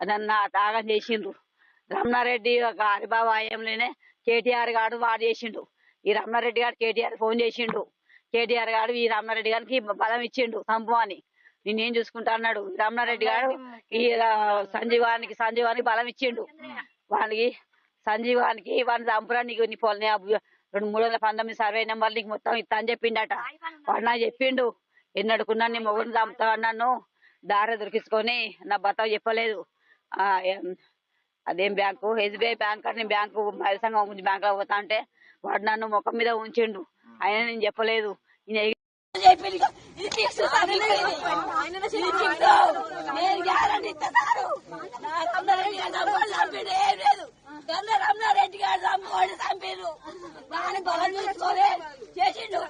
నన్ను తాగం చేసిండ్రు. రమణారెడ్డి ఒక హరిబాబు ఆయంలోనే కేటీఆర్ గారు వాడు చేసిండు. ఈ రమణారెడ్డి గారు కేటీఆర్ ఫోన్ చేసిండు. కేటీఆర్ గారు ఈ రమణారెడ్డి గారికి బలం ఇచ్చిండు సంపు అని. నేనేం చూసుకుంటా అన్నాడు. రమణారెడ్డి గారు ఈ సంజీవానికి బలం ఇచ్చిండు. వానికి సంజీవానికి వాడిని చంపురా, నీకు నీ 319 సర్వే నెంబర్ నీకు మొత్తం ఇస్తా అని చెప్పిండట. వాడు నాకు చెప్పిండు, ఎన్నడుకున్నా నీ మొగుడిని చంపుతా అన్నాను, దారి దొరికించుకొని నా భర్త చెప్పలేదు. అదేం బ్యాంకు, SBI బ్యాంక్ అని బ్యాంకు సంఘం గురించి బ్యాంక్ లో పోతా అంటే వాడు నన్ను ముఖం మీద ఉంచిండు. ఆయన నేను చెప్పలేదు. రమణారెడ్డి గారు చంపారు. బలం చూసుకొని చేసిండు.